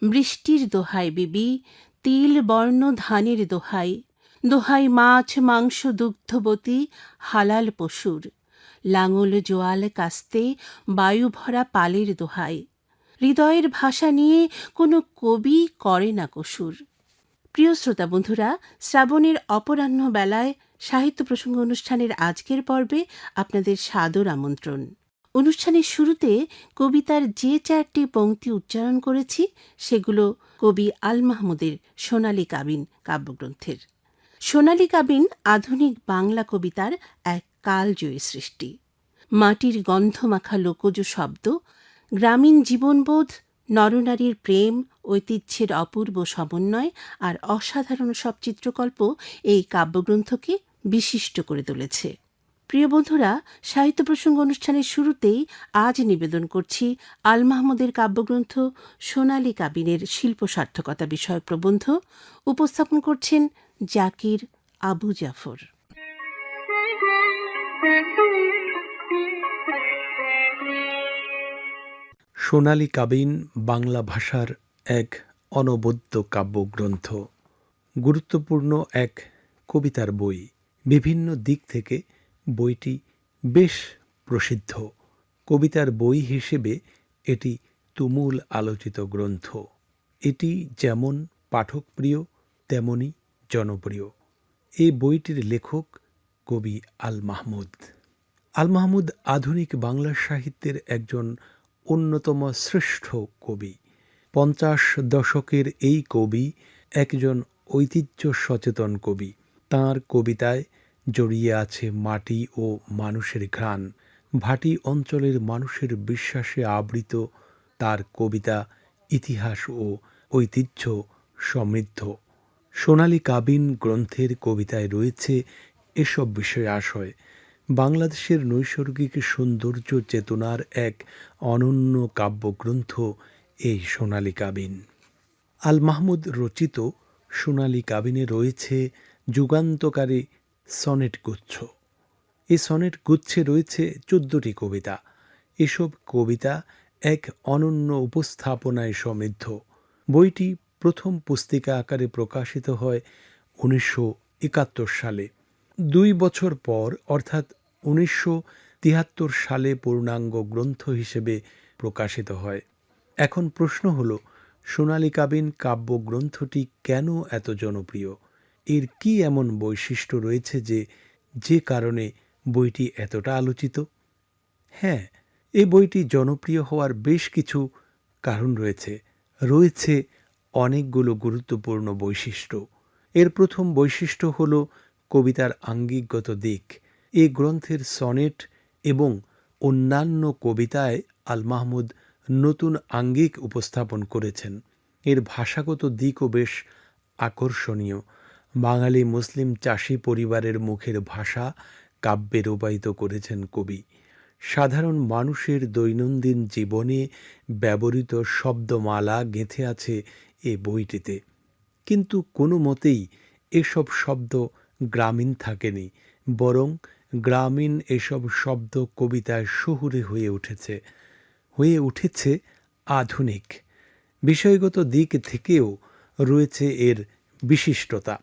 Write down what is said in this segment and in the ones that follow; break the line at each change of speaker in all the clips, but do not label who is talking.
বৃষ্টির দোহাই বিবি, তিল বর্ণ ধানের দোহাই, দোহাই মাছ মাংস দুগ্ধবতী হালাল পশুর, লাঙল জোয়াল কাস্তে বায়ু ভরা পালের দোহাই, হৃদয়ের ভাষা নিয়ে কোনো কবি করে না কসুর। প্রিয় শ্রোতা বন্ধুরা, শ্রাবণের অপরাহ্ন বেলায় সাহিত্য প্রসঙ্গ অনুষ্ঠানের আজকের পর্বে আপনাদের সাদর আমন্ত্রণ। অনুষ্ঠানের শুরুতে কবিতার যে 4টি পংক্তি উচ্চারণ করেছি সেগুলো কবি আল মাহমুদের সোনালী কাবিন কাব্যগ্রন্থের। সোনালী কাবিন আধুনিক বাংলা কবিতার এক কালজয়ী সৃষ্টি। মাটির গন্ধমাখা লোকজ শব্দ, গ্রামীণ জীবনবোধ, নরনারীর প্রেম, ঐতিহ্যের অপূর্ব সমন্বয় আর অসাধারণ সব চিত্রকল্প এই কাব্যগ্রন্থকে বিশিষ্ট করে তুলেছে। প্রিয় বন্ধুরা, সাহিত্য প্রসঙ্গ অনুষ্ঠানের শুরুতেই আজ নিবেদন করছি আল মাহমুদের কাব্যগ্রন্থ সোনালী কাবিনের শিল্প সার্থকতা বিষয়ক প্রবন্ধ। উপস্থাপন করছেন জাকির আবু জাফর।
সোনালী কাবিন বাংলা ভাষার এক অনবদ্য কাব্যগ্রন্থ, গুরুত্বপূর্ণ এক কবিতার বই। বিভিন্ন দিক থেকে বইটি বেশ প্রসিদ্ধ। কবিতার বই হিসেবে এটি তুমুল আলোচিত গ্রন্থ। এটি যেমন পাঠকপ্রিয় তেমনি জনপ্রিয়। এই বইটির লেখক কবি আল মাহমুদ। আল মাহমুদ আধুনিক বাংলা সাহিত্যের একজন অন্যতম শ্রেষ্ঠ কবি। 50 দশকের এই কবি একজন ঐতিহ্য সচেতন কবি। তাঁর কবিতায় জড়িয়ে আছে মাটি ও মানুষের ঘ্রাণ। ভাটি অঞ্চলের মানুষের বিশ্বাসে আবৃত তার কবিতা ইতিহাস ও ঐতিহ্য সমৃদ্ধ। সোনালী কাবিন গ্রন্থের কবিতায় রয়েছে এসব বিষয় আশয়। বাংলাদেশের নৈসর্গিক সৌন্দর্য চেতনার এক অনন্য কাব্যগ্রন্থ এই সোনালী কাবিন। আল মাহমুদ রচিত সোনালী কাবিনে রয়েছে যুগান্তকারী সনেট গুচ্ছ। এই সনেট গুচ্ছে রয়েছে 14টি কবিতা। এসব কবিতা এক অনন্য উপস্থাপনায় সমৃদ্ধ। বইটি প্রথম পুস্তিকা আকারে প্রকাশিত হয় 1971 সালে। 2 বছর পর অর্থাৎ 1973 সালে পূর্ণাঙ্গ গ্রন্থ হিসেবে প্রকাশিত হয়। এখন প্রশ্ন হলো, সোনালী কাবিন কাব্যগ্রন্থটি কেন এত জনপ্রিয়? এর কি এমন বৈশিষ্ট্য রয়েছে যে কারণে বইটি এতটা আলোচিত? হ্যাঁ, এই বইটি জনপ্রিয় হওয়ার বেশ কিছু কারণ রয়েছে অনেকগুলো গুরুত্বপূর্ণ বৈশিষ্ট্য। এর প্রথম বৈশিষ্ট্য হলো কবিতার আঙ্গিকগত দিক। এই গ্রন্থের সনেট এবং অন্যান্য কবিতায় আল মাহমুদ নতুন আঙ্গিক উপস্থাপন করেছেন। এর ভাষাগত দিকও বেশ আকর্ষণীয়। বাঙালি মুসলিম চাষি পরিবারের মুখের ভাষা কাব্যে রূপায়িত করেছেন কবি। সাধারণ মানুষের দৈনন্দিন জীবনে ব্যবহৃত শব্দমালা গেঁথে আছে এ বইটিতে। কিন্তু কোনো মতেই এসব শব্দ গ্রামীণ থাকেনি, বরং গ্রামীণ এসব শব্দ কবিতায় শহুরে হয়ে উঠেছে আধুনিক। বিষয়গত দিক থেকেও রয়েছে এর বিশিষ্টতা।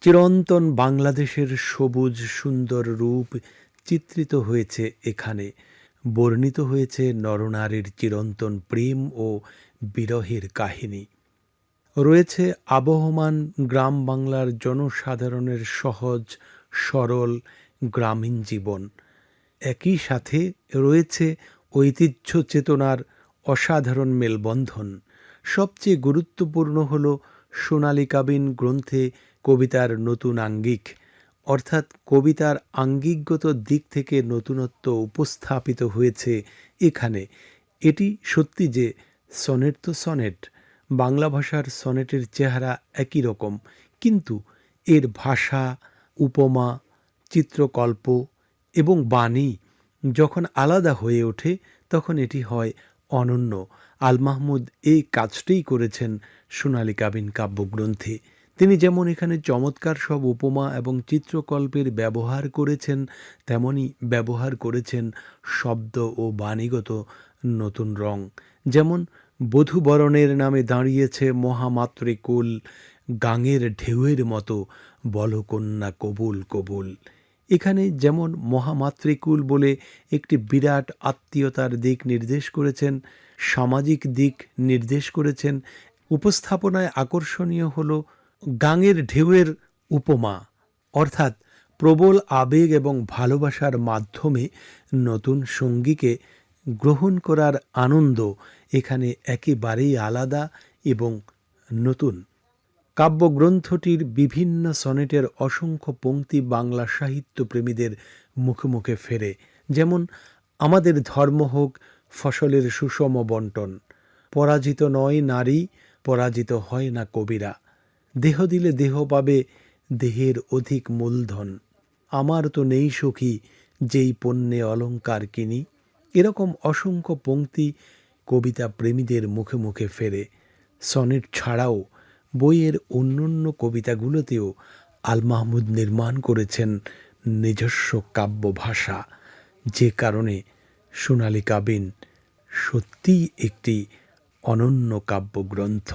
চিরন্তন বাংলাদেশের সবুজ সুন্দর রূপ চিত্রিত হয়েছে এখানে। বর্ণিত হয়েছে নরনারীর চিরন্তন প্রেম ও বিরহের কাহিনী। রয়েছে আবহমান গ্রাম বাংলার জনসাধারণের সহজ সরল গ্রামীণ জীবন। একই সাথে রয়েছে ঐতিহ্য চেতনার অসাধারণ মেলবন্ধন। সবচেয়ে গুরুত্বপূর্ণ হল সোনালী কাবিন গ্রন্থে কবিতার নতুন আঙ্গিক, অর্থাৎ কবিতার আঙ্গিকগত দিক থেকে নতুনত্ব উপস্থাপিত হয়েছে এখানে। এটি সত্যি যে সনেট তো সনেট, বাংলা ভাষার সনেটের চেহারা একই রকম, কিন্তু এর ভাষা, উপমা, চিত্রকল্প এবং বাণী যখন আলাদা হয়ে ওঠে তখন এটি হয় অনন্য। আল মাহমুদ এই কাজটাই করেছেন সোনালী কাবিন কাব্যগ্রন্থে। তিনি যেমন এখানে চমৎকার সব উপমা এবং চিত্রকল্পের ব্যবহার করেছেন, তেমনি ব্যবহার করেছেন শব্দ ও বাণীগত নতুন রং। যেমন বধূবরণের নামে দাঁড়িয়েছে মহামাতৃকুল, গাঙের ঢেউয়ের মতো বলকন্যা কবুল কবুল। এখানে যেমন মহামাতৃকুল বলে একটি বিরাট আত্মীয়তার দিক নির্দেশ করেছেন, সামাজিক দিক নির্দেশ করেছেন, উপস্থাপনায় আকর্ষণীয় হল গাঙের ঢেউয়ের উপমা, অর্থাৎ প্রবল আবেগ এবং ভালোবাসার মাধ্যমে নতুন সঙ্গীকে গ্রহণ করার আনন্দ এখানে একেবারেই আলাদা এবং নতুন। কাব্যগ্রন্থটির বিভিন্ন সনেটের অসংখ্য পংক্তি বাংলা সাহিত্যপ্রেমীদের মুখে মুখে ফেরে, যেমন আমাদের ধর্ম হোক ফসলের সুষম বন্টন, পরাজিত নয় নারী, পরাজিত হয় না কবিরা, দেহ দিলে দেহ পাবে দেহের অধিক মূলধন, আমার তো নেই সখী যেই পণ্যে অলংকার কিনি। এরকম অসংখ্য পংক্তি কবিতা প্রেমীদের মুখে মুখে ফেরে। সনেট ছাড়াও বইয়ের অন্যান্য কবিতাগুলোতেও আল মাহমুদ নির্মাণ করেছেন নিজস্ব কাব্য ভাষা, যে কারণে সোনালী কাবিন সত্যিই একটি অনন্য কাব্যগ্রন্থ।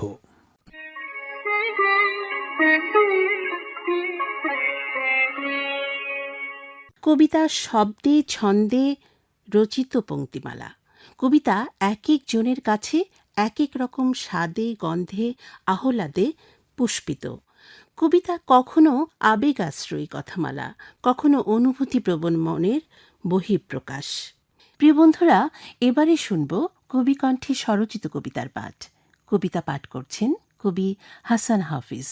কবিতা শব্দে ছন্দে রচিত পংক্তিমালা। কবিতা এক এক জনের কাছে এক এক রকম স্বাদে গন্ধে আহ্লাদে পুষ্পিত। কবিতা কখনো আবেগাশ্রয়ী কথামালা, কখনো অনুভূতিপ্রবণ মনের বহিঃপ্রকাশ। প্রিয় বন্ধুরা, এবারে শুনব কবিকণ্ঠে স্বরচিত কবিতার পাঠ। কবিতা পাঠ করছেন কবি হাসান হাফিজ।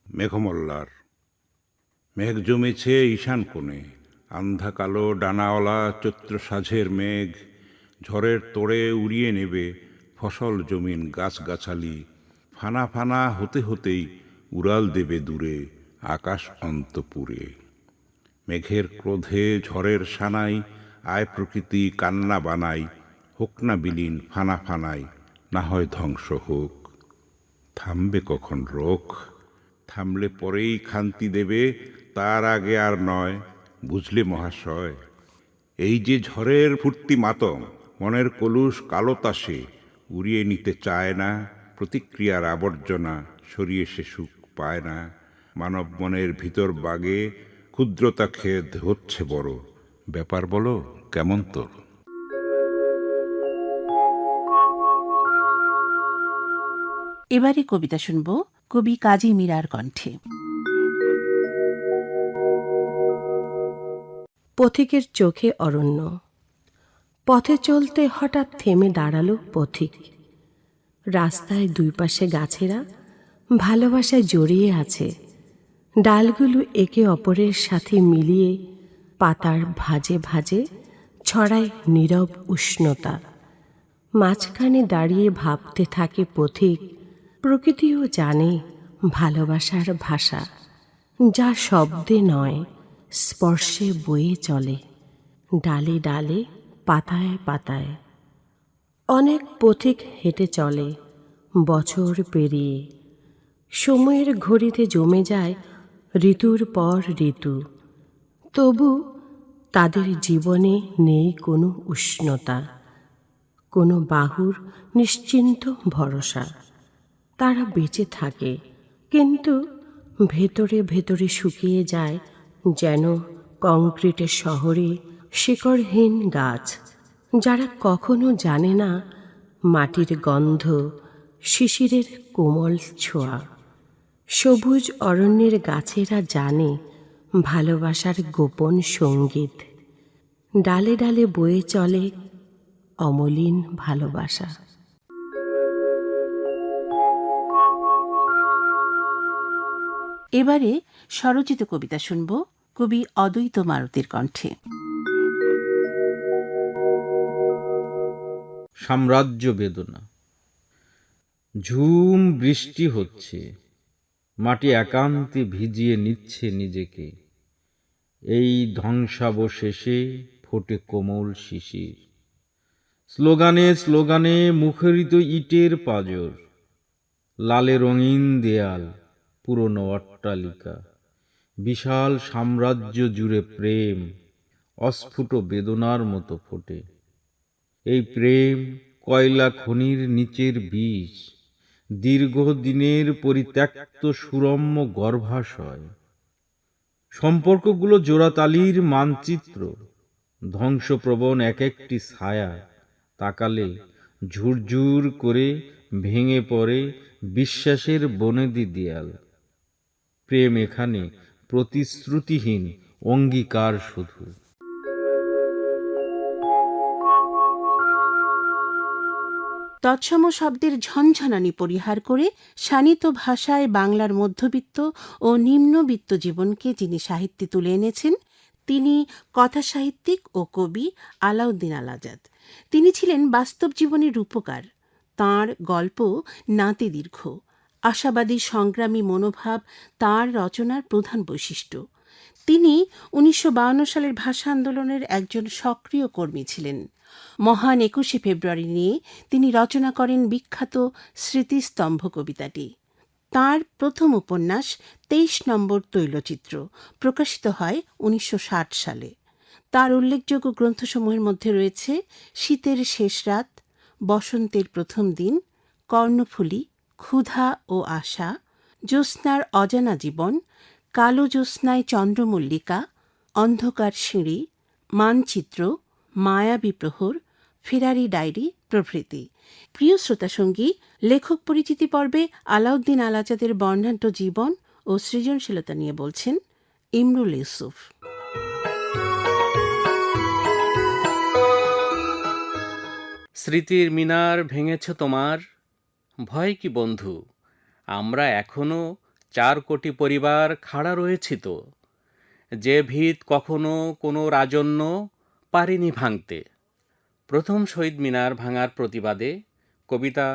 মেঘমল্লার। মেঘ জমেছে ঈশান কোণে, আন্ধা কালো ডানাওয়ালা চৈত্র সাঝের মেঘ, ঝড়ের তোড়ে উড়িয়ে নেবে ফসল জমিন গাছগাছালি, ফানা ফানা হতে হতেই উড়াল দেবে দূরে আকাশ অন্তপুরে। মেঘের ক্রোধে ঝড়ের সানাই আয় প্রকৃতি কান্না বানাই, হোক না বিলীন ফানা ফানাই, না হয় ধ্বংস হোক। থামবে কখন রোখ, থামলে পরেই খান্তি দেবে, তার আগে আর নয়, বুঝলে মহাশয়। এই যে ঝড়ের ফুর্তি মাতম, মনের কলুষ কালো তাসে উড়িয়ে নিতে চায় না, প্রতিক্রিয়ার আবর্জনা সরিয়ে সে সুখ পায় না। মানব মনের ভিতর বাগে ক্ষুদ্রতা খেদ হচ্ছে বড়, ব্যাপার বলো কেমন তোর।
এবারে কবিতা শুনব কবি কাজী মীরার কণ্ঠে।
পথিকের চোখে অরণ্য। পথে চলতে হঠাৎ থেমে দাঁড়ালো পথিক। রাস্তায় দুই পাশে গাছেরা ভালোবাসায় জড়িয়ে আছে, ডালগুলো একে অপরের সাথে মিলিয়ে পাতার ভাঁজে ভাঁজে ছড়ায় নীরব উষ্ণতা। মাঝখানে দাঁড়িয়ে ভাবতে থাকে পথিক, প্রকৃতিও জানে ভালোবাসার ভাষা, যা শব্দে নয় স্পর্শে বয়ে চলে ডালে ডালে পাতায় পাতায়। অনেক পথিক হেঁটে চলে বছর পেরিয়ে, সময়ের ঘড়িতে জমে যায় ঋতুর পর ঋতু, তবু তাদের জীবনে নেই কোনো উষ্ণতা, কোনো বাহুর নিশ্চিন্ত ভরসা। তারা বেঁচে থাকে, কিন্তু ভেতরে ভেতরে শুকিয়ে যায় যেন কংক্রিটের শহরে শিকড়হীন গাছ, যারা কখনো জানে না মাটির গন্ধ, শিশিরের কোমল ছোঁয়া। সবুজ অরণ্যের গাছেরা জানে ভালোবাসার গোপন সঙ্গীত, ডালে ডালে বয়ে চলে অমলিন ভালোবাসা।
এবারে স্বরচিত কবিতা শুনব কবি অদ্বৈত মারুতির কণ্ঠে।
সাম্রাজ্য বেদনা। ঝুম বৃষ্টি হচ্ছে, মাটি একান্তে ভিজিয়ে নিচ্ছে নিজেকে। এই ধ্বংসাবশেষে ফোটে কোমল শিশির, স্লোগানে স্লোগানে মুখরিত ইটের পাঁজর, লালে রঙিন দেয়াল, পুরনো অট্টালিকা, বিশাল সাম্রাজ্য জুড়ে প্রেম, অস্ফুট বেদনার মতো ফোটে। এই প্রেম কয়লা খনির নিচের বিষ, দীর্ঘদিনের পরিত্যক্ত সুরম্য গর্ভাশয়। সম্পর্কগুলো জোড়াতালির মানচিত্র, ধ্বংসপ্রবণ এক একটি ছায়া। তাকালে ঝুরঝুর করে ভেঙে পড়ে বিশ্বাসের বনেদি দেয়াল। প্রেম এখানে প্রতিশ্রুতিহীন অঙ্গীকার শুধু।
তৎসম শব্দের ঝনঝনানি পরিহার করে শানিত ভাষায় বাংলার মধ্যবিত্ত ও নিম্নবিত্ত জীবনকে যিনি সাহিত্যে তুলে এনেছেন, তিনি কথাসাহিত্যিক ও কবি আলাউদ্দিন আল আজাদ। তিনি ছিলেন বাস্তব জীবনের রূপকার। তাঁর গল্প নাতিদীর্ঘ, আশাবাদী সংগ্রামী মনোভাব তাঁর রচনার প্রধান বৈশিষ্ট্য। তিনি 1952 সালের ভাষা আন্দোলনের একজন সক্রিয় কর্মী ছিলেন। মহান 21শে ফেব্রুয়ারি নিয়ে তিনি রচনা করেন বিখ্যাত স্মৃতিস্তম্ভ কবিতাটি। তাঁর প্রথম উপন্যাস 23 নম্বর তৈলচিত্র প্রকাশিত হয় 1960 সালে। তার উল্লেখযোগ্য গ্রন্থসমূহের মধ্যে রয়েছে শীতের শেষ রাত, বসন্তের প্রথম দিন, কর্ণফুলী, ক্ষুধা ও আশা, জ্যোৎস্নার অজানা জীবন, কালো জ্যোৎস্নায় চন্দ্রমল্লিকা, অন্ধকার সিঁড়ি, মানচিত্র, মায়াবী প্রহর, ফেরারি ডায়েরি প্রভৃতি। প্রিয় শ্রোতাসঙ্গী, লেখক পরিচিতি পর্বে আলাউদ্দিন আল আজাদের বর্ণাঢ্য জীবন ও সৃজনশীলতা নিয়ে বলছেন ইমরুল ইউসুফ।
স্মৃতির মিনার ভেঙেছ তোমার, ভয় কি বন্ধু, আমরা এখনো 4 কোটি পরিবার খাড়া রয়েছি তো। যে ভিত কখনো কোনো রাজন্য পারেনি ভাঙতে। প্রথম শহীদ মিনার ভাঙার প্রতিবাদে কবিতা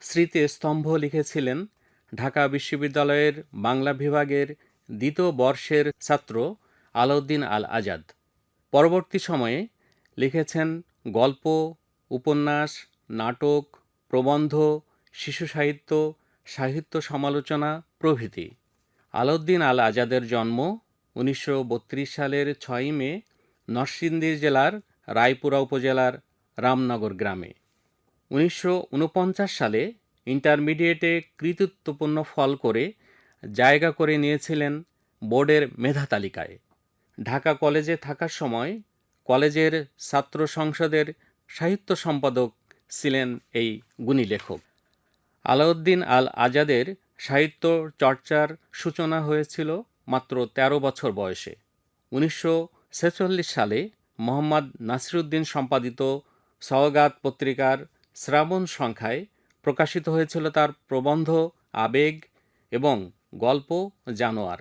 স্মৃতিস্তম্ভ লিখেছিলেন ঢাকা বিশ্ববিদ্যালয়ের বাংলা বিভাগের 2য় বর্ষের ছাত্র আলাউদ্দিন আল আজাদ। পরবর্তী সময়ে লিখেছেন গল্প, উপন্যাস, নাটক, প্রবন্ধ, শিশু সাহিত্য, সাহিত্য সমালোচনা প্রভৃতি। আলাউদ্দিন আল আজাদের জন্ম 1932 সালের 6 মে নরসিংদী জেলার রায়পুরা উপজেলার রামনগর গ্রামে। 1949 সালে ইন্টারমিডিয়েটে কৃতিত্বপূর্ণ ফল করে জায়গা করে নিয়েছিলেন বোর্ডের মেধা তালিকায়। ঢাকা কলেজে থাকার সময় কলেজের ছাত্র সংসদের সাহিত্য সম্পাদক ছিলেন এই গুণী লেখক। আলাউদ্দিন আল আজাদের সাহিত্য চর্চার সূচনা হয়েছিল মাত্র 13 বছর বয়সে। 1946 সালে মোহাম্মদ নাসিরুদ্দিন সম্পাদিত সওগাত পত্রিকার শ্রাবণ সংখ্যায় প্রকাশিত হয়েছিল তার প্রবন্ধ আবেগ এবং গল্প জানোয়ার।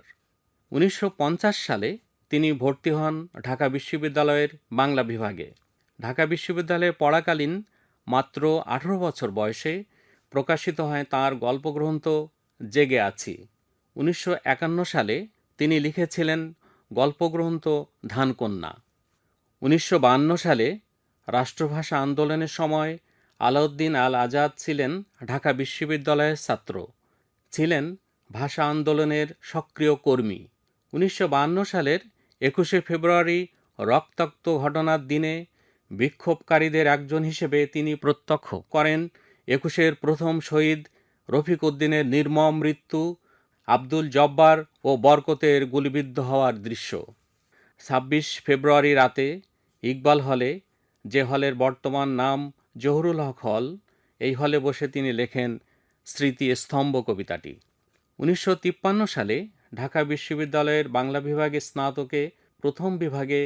1950 সালে তিনি ভর্তি হন ঢাকা বিশ্ববিদ্যালয়ের বাংলা বিভাগে। ঢাকা বিশ্ববিদ্যালয়ে পড়াকালীন মাত্র 18 বছর বয়সে প্রকাশিত হয় তাঁর গল্পগ্রন্থ জেগে আছি। 1951 সালে তিনি লিখেছিলেন গল্পগ্রন্থ ধানকন্যা। 1952 সালে রাষ্ট্রভাষা আন্দোলনের সময় আলাউদ্দিন আল আজাদ ছিলেন ঢাকা বিশ্ববিদ্যালয়ের ছাত্র, ছিলেন ভাষা আন্দোলনের সক্রিয় কর্মী। 1952 সালের 21শে ফেব্রুয়ারি রক্তাক্ত ঘটনার দিনে বিক্ষোভকারীদের একজন হিসেবে তিনি প্রত্যক্ষ করেন 21শের প্রথম শহীদ রফিক উদ্দিনের নির্মম মৃত্যু, আব্দুল জব্বার ও বরকতের গুলিবিদ্ধ হওয়ার দৃশ্য। 26 ফেব্রুয়ারি রাতে ইকবাল হলে, যে হলের বর্তমান নাম জহুরুল হক হল, এই হলে বসে তিনি লেখেন স্মৃতিস্তম্ভ কবিতাটি। 1953 সালে ঢাকা বিশ্ববিদ্যালয়ের বাংলা বিভাগে স্নাতকে প্রথম বিভাগে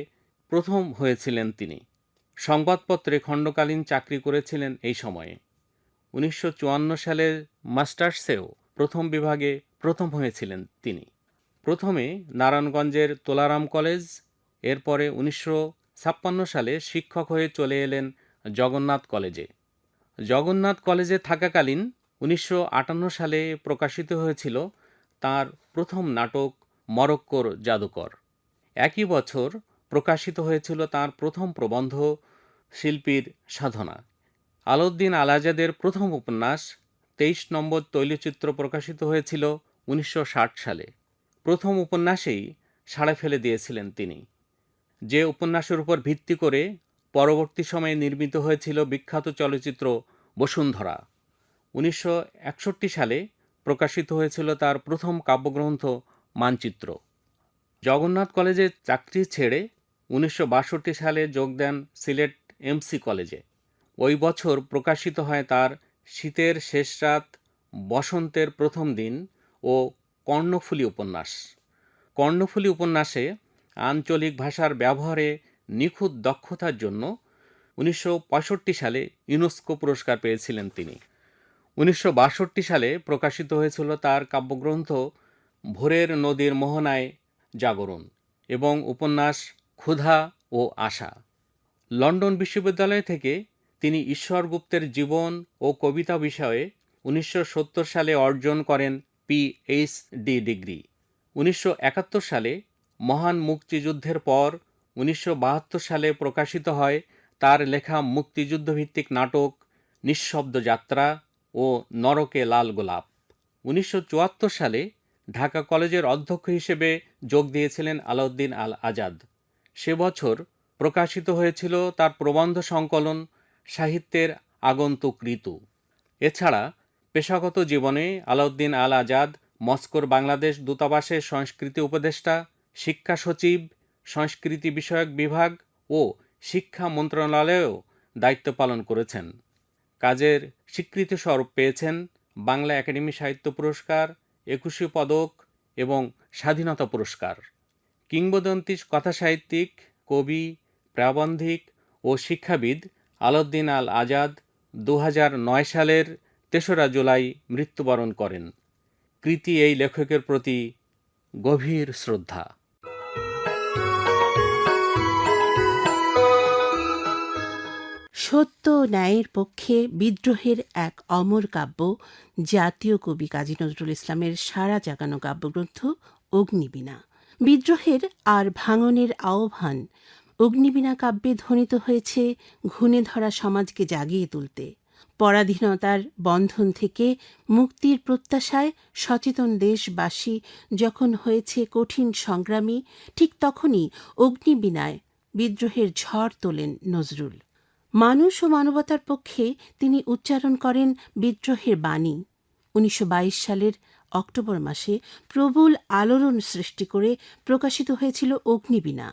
প্রথম হয়েছিলেন তিনি। সংবাদপত্রে খণ্ডকালীন চাকরি করেছিলেন এই সময়ে। 1954 সালের মাস্টার্সেও প্রথম বিভাগে প্রথম হয়েছিলেন তিনি। প্রথমে নারায়ণগঞ্জের তোলারাম কলেজ, এরপরে 1956 সালে শিক্ষক হয়ে চলে এলেন জগন্নাথ কলেজে। জগন্নাথ কলেজে থাকাকালীন 1958 সালে প্রকাশিত হয়েছিল তাঁর প্রথম নাটক মরক্কোর জাদুকর। একই বছর প্রকাশিত হয়েছিল তাঁর প্রথম প্রবন্ধ শিল্পীর সাধনা। আলাউদ্দিন আল আজাদের প্রথম উপন্যাস 23 নম্বর তৈলচিত্র প্রকাশিত হয়েছিল 1960 সালে। প্রথম উপন্যাসেই সাড়া ফেলে দিয়েছিলেন তিনি। যে উপন্যাসের উপর ভিত্তি করে পরবর্তী সময়ে নির্মিত হয়েছিল বিখ্যাত চলচ্চিত্র বসুন্ধরা। 1961 সালে প্রকাশিত হয়েছিল তার প্রথম কাব্যগ্রন্থ মানচিত্র। জগন্নাথ কলেজে চাকরি ছেড়ে 1962 সালে যোগ দেন সিলেট এমসি কলেজে। ওই বছর প্রকাশিত হয় তার শীতের শেষ রাত, বসন্তের প্রথম দিন ও কর্ণফুলী উপন্যাস। কর্ণফুলী উপন্যাসে আঞ্চলিক ভাষার ব্যবহারে নিখুঁত দক্ষতার জন্য 1965 সালে ইউনেস্কো পুরস্কার পেয়েছিলেন তিনি। 1962 সালে প্রকাশিত হয়েছিল তার কাব্যগ্রন্থ ভোরের নদীর মোহনায় জাগরণ এবং উপন্যাস ক্ষুধা ও আশা। লন্ডন বিশ্ববিদ্যালয় থেকে তিনি ঈশ্বর গুপ্তের জীবন ও কবিতা বিষয়ে 1970 সালে অর্জন করেন পিএইচডি ডিগ্রি। 1971 সালে মহান মুক্তিযুদ্ধের পর 1972 সালে প্রকাশিত হয় তার লেখা মুক্তিযুদ্ধভিত্তিক নাটক নিঃশব্দ যাত্রা ও নরকে লাল গোলাপ। 1974 সালে ঢাকা কলেজের অধ্যক্ষ হিসেবে যোগ দিয়েছিলেন আলাউদ্দিন আল আজাদ। সে বছর প্রকাশিত হয়েছিল তার প্রবন্ধ সংকলন সাহিত্যের আগন্তুক ঋতু। এছাড়া পেশাগত জীবনে আলাউদ্দিন আল আজাদ মস্কোর বাংলাদেশ দূতাবাসের সংস্কৃতি উপদেষ্টা, শিক্ষা সচিব, সংস্কৃতি বিষয়ক বিভাগ ও শিক্ষা মন্ত্রণালয়েও দায়িত্ব পালন করেছেন। কাজের স্বীকৃতিস্বরূপ পেয়েছেন বাংলা একাডেমি সাহিত্য পুরস্কার, 21 পদক এবং স্বাধীনতা পুরস্কার। কিংবদন্তি কথাসাহিত্যিক, কবি, প্রাবন্ধিক ও শিক্ষাবিদ আলাউদ্দিন আল আজাদ 2009 সালের 3রা জুলাই মৃত্যুবরণ করেন। কৃতি এই লেখকের প্রতি গভীর শ্রদ্ধা।
সত্য ও ন্যায়ের পক্ষে বিদ্রোহের এক অমর কাব্য জাতীয় কবি কাজী নজরুল ইসলামের সারা জাগানো কাব্যগ্রন্থ অগ্নিবীণা। বিদ্রোহের আর ভাঙনের আহ্বান অগ্নিবীণা কাব্যে ধ্বনিত হয়েছে ঘুণে ধরা সমাজকে জাগিয়ে তুলতে। পরাধীনতার বন্ধন থেকে মুক্তির প্রত্যাশায় সচেতন দেশবাসী যখন হয়েছে কঠিন সংগ্রামী, ঠিক তখনই অগ্নিবীণায় বিদ্রোহের ঝড় তোলেন নজরুল। মানুষ ও মানবতার পক্ষে তিনি উচ্চারণ করেন বিদ্রোহের বাণী। 1922 সালের অক্টোবর মাসে প্রবল আলোড়ন সৃষ্টি করে প্রকাশিত হয়েছিল অগ্নিবীণা।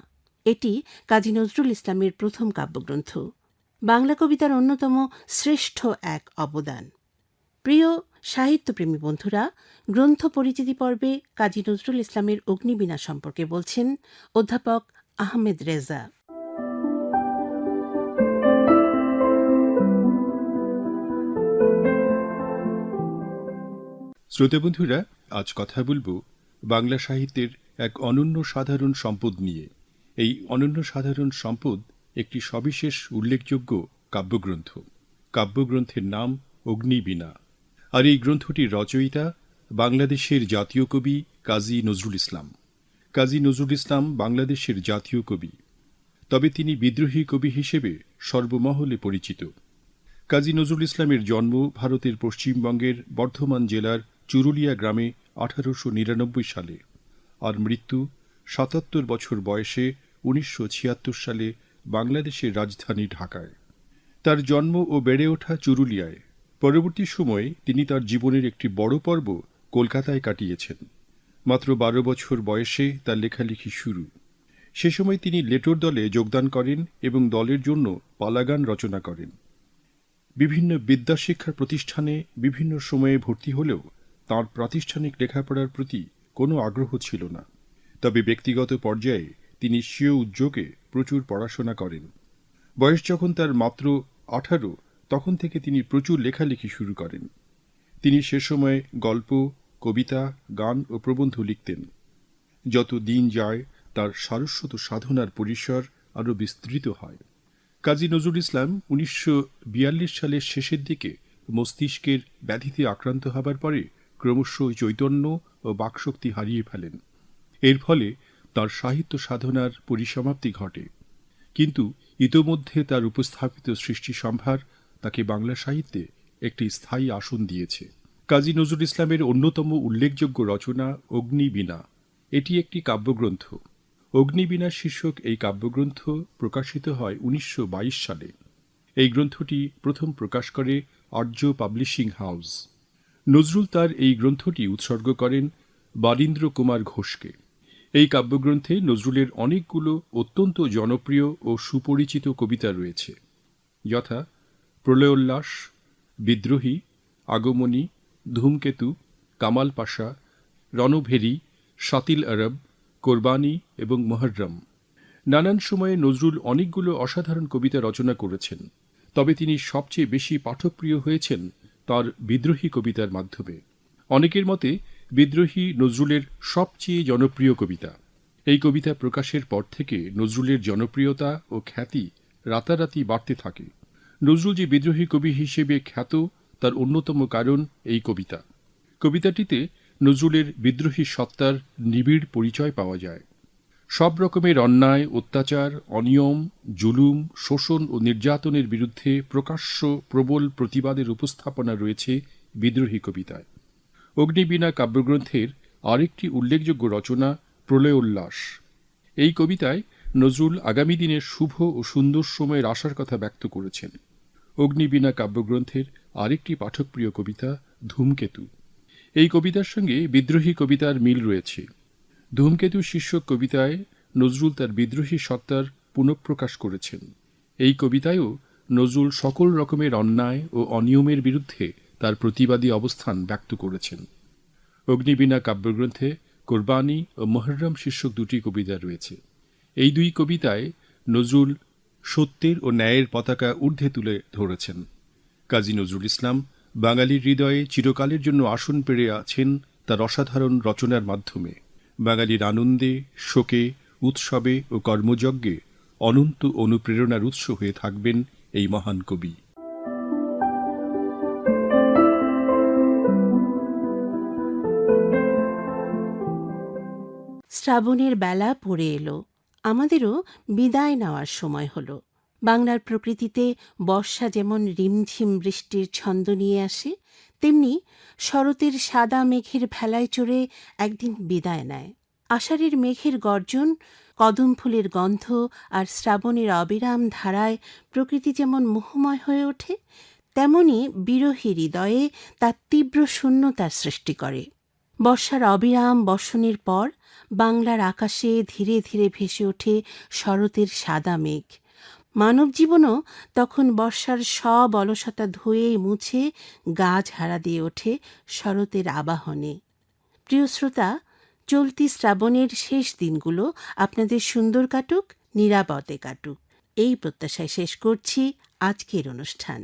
এটি কাজী নজরুল ইসলামের প্রথম কাব্যগ্রন্থ, বাংলা কবিতার অন্যতম শ্রেষ্ঠ এক অবদান। প্রিয় সাহিত্যপ্রেমী বন্ধুরা, গ্রন্থ পরিচিতি পর্বে কাজী নজরুল ইসলামের অগ্নিবীণা সম্পর্কে বলছেন অধ্যাপক আহমেদ রেজা।
শ্রোতাবন্ধুরা, আজ কথা বলবো বাংলা সাহিত্যের এক অনন্য সাধারণ সম্পদ নিয়ে। এই অনন্য সাধারণ সম্পদ একটি সবিশেষ উল্লেখযোগ্য কাব্যগ্রন্থ। কাব্যগ্রন্থের নাম অগ্নিবীণা। আর এই গ্রন্থটির রচয়িতা বাংলাদেশের জাতীয় কবি কাজী নজরুল ইসলাম। কাজী নজরুল ইসলাম বাংলাদেশের জাতীয় কবি, তবে তিনি বিদ্রোহী কবি হিসেবে সর্বমহলে পরিচিত। কাজী নজরুল ইসলামের জন্ম ভারতের পশ্চিমবঙ্গের বর্ধমান জেলার চুরুলিয়া গ্রামে 1899 সালে, আর মৃত্যু 77 বছর বয়সে 1976 সালে বাংলাদেশের রাজধানী ঢাকায়। তার জন্ম ও বেড়ে ওঠা চুরুলিয়ায়। পরবর্তী সময়ে তিনি তার জীবনের একটি বড় পর্ব কলকাতায় কাটিয়েছেন। মাত্র 12 বছর বয়সে তার লেখালেখি শুরু। সে সময় তিনি লেটোর দলে যোগদান করেন এবং দলের জন্য পালাগান রচনা করেন। বিভিন্ন বিদ্যাশিক্ষার প্রতিষ্ঠানে বিভিন্ন সময়ে ভর্তি হলেও তাঁর প্রাতিষ্ঠানিক লেখাপড়ার প্রতি কোনো আগ্রহ ছিল না। তবে ব্যক্তিগত পর্যায়ে তিনি স্বীয় উদ্যোগে প্রচুর পড়াশোনা করেন। বয়স যখন তার মাত্র 18, তখন থেকে তিনি প্রচুর লেখালেখি শুরু করেন। তিনি সে সময় গল্প, কবিতা, গান ও প্রবন্ধ লিখতেন। যত দিন যায় তার সারস্বত সাধনার পরিসর আরও বিস্তৃত হয়। কাজী নজরুল ইসলাম 1942 সালের শেষের দিকে মস্তিষ্কের ব্যাধিতে আক্রান্ত হবার পরে ক্রমশ চৈতন্য ও বাকশক্তি হারিয়ে ফেলেন। এর ফলে তার সাহিত্য সাধনার পরিসমাপ্তি ঘটে। কিন্তু ইতোমধ্যে তার উপস্থাপিত সৃষ্টি সম্ভার তাকে বাংলা সাহিত্যে একটি স্থায়ী আসন দিয়েছে। কাজী নজরুল ইসলামের অন্যতম উল্লেখযোগ্য রচনা অগ্নিবীণা। এটি একটি কাব্যগ্রন্থ। অগ্নিবীণা শীর্ষক এই কাব্যগ্রন্থ প্রকাশিত হয় 1922 সালে। এই গ্রন্থটি প্রথম প্রকাশ করে আর্য পাবলিশিং হাউস। নজরুল তার এই গ্রন্থটি উৎসর্গ করেন বারীন্দ্র কুমার ঘোষকে। এই কাব্যগ্রন্থে নজরুলের অনেকগুলো অত্যন্ত জনপ্রিয় ও সুপরিচিত কবিতা রয়েছে, যথা প্রলয়োল্লাস, বিদ্রোহী, আগমনী, ধূমকেতু, কামাল পাশা, রণভেরি, শাতিল আরব, কোরবানি এবং মুহররম। নানান সময়ে নজরুল অনেকগুলো অসাধারণ কবিতা রচনা করেছেন, তবে তিনি সবচেয়ে বেশি পাঠকপ্রিয় হয়েছেন তাঁর বিদ্রোহী কবিতার মাধ্যমে। অনেকের মতে বিদ্রোহী নজরুলের সবচেয়ে জনপ্রিয় কবিতা। এই কবিতা প্রকাশের পর থেকে নজরুলের জনপ্রিয়তা ও খ্যাতি রাতারাতি বাড়তে থাকে। নজরুল যে বিদ্রোহী কবি হিসেবে খ্যাত তার অন্যতম কারণ এই কবিতা। কবিতাটিতে নজরুলের বিদ্রোহী সত্তার নিবিড় পরিচয় পাওয়া যায়। সব রকমের অন্যায়, অত্যাচার, অনিয়ম, জুলুম, শোষণ ও নির্যাতনের বিরুদ্ধে প্রকাশ্য প্রবল প্রতিবাদের উপস্থাপনা রয়েছে বিদ্রোহী কবিতায়। অগ্নিবীণা কাব্যগ্রন্থের আরেকটি উল্লেখযোগ্য রচনা প্রলয়োল্লাস। এই কবিতায় নজরুল আগামী দিনের শুভ ও সুন্দর সময়ের আশার কথা ব্যক্ত করেছেন। অগ্নিবীণা কাব্যগ্রন্থের আরেকটি পাঠকপ্রিয় কবিতা ধূমকেতু। এই কবিতার সঙ্গে বিদ্রোহী কবিতার মিল রয়েছে। ধূমকেতু শীর্ষক কবিতায় নজরুল তার বিদ্রোহী সত্তার পুনঃপ্রকাশ করেছেন। এই কবিতায়ও নজরুল সকল রকমের অন্যায় ও অনিয়মের বিরুদ্ধে তার প্রতিবাদী অবস্থান ব্যক্ত করেছেন। অগ্নিবীণা কাব্যগ্রন্থে কোরবানি ও মুহররম শীর্ষক দুটি কবিতা রয়েছে। এই দুই কবিতায় নজরুল সত্যের ও ন্যায়ের পতাকা ঊর্ধ্বে তুলে ধরেছেন। কাজী নজরুল ইসলাম বাঙালির হৃদয়ে চিরকালের জন্য আসন পেড়ে আছেন তার অসাধারণ রচনার মাধ্যমে। বাঙালির আনন্দে, শোকে, উৎসবে ও কর্মযজ্ঞে অনন্ত অনুপ্রেরণার উৎস হয়ে থাকবেন এই মহান কবি।
শ্রাবণের বেলা পড়ে এলো, আমাদেরও বিদায় নেওয়ার সময় হলো। বাংলার প্রকৃতিতে বর্ষা যেমন রিমঝিম বৃষ্টির ছন্দ নিয়ে আসে, তেমনি শরতের সাদা মেঘের ভেলায় চড়ে একদিন বিদায় নেয়। আষাঢ়ের মেঘের গর্জন, কদম ফুলের গন্ধ আর শ্রাবণের অবিরাম ধারায় প্রকৃতি যেমন মোহময় হয়ে ওঠে, তেমনি বিরহী হৃদয়ে তার তীব্র শূন্যতার সৃষ্টি করে। বর্ষার অবিরাম বর্ষণের পর বাংলার আকাশে ধীরে ধীরে ভেসে ওঠে শরতের সাদা মেঘ। মানব জীবনও তখন বর্ষার সব অলসতা ধুয়ে মুছে গা ঝাড়া দিয়ে ওঠে শরতের আবাহনে। প্রিয় শ্রোতা, চলতি শ্রাবণের শেষ দিনগুলো আপনাদের সুন্দর কাটুক, নিরাপদে কাটুক, এই প্রত্যাশায় শেষ করছি আজকের অনুষ্ঠান।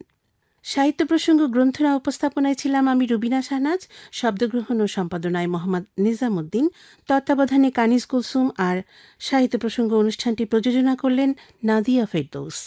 সাহিত্য প্রসঙ্গ গ্রন্থনা উপস্থাপনায় ছিলাম আমি রুবিনা শাহনাজ, শব্দগ্রহণ ও সম্পাদনায় মোহাম্মদ নিজামুদ্দিন, তত্ত্বাবধানে কানিজ কুলসুম আর সাহিত্য প্রসঙ্গ অনুষ্ঠানটি প্রযোজনা করলেন নাদিয়া ফেরদৌস।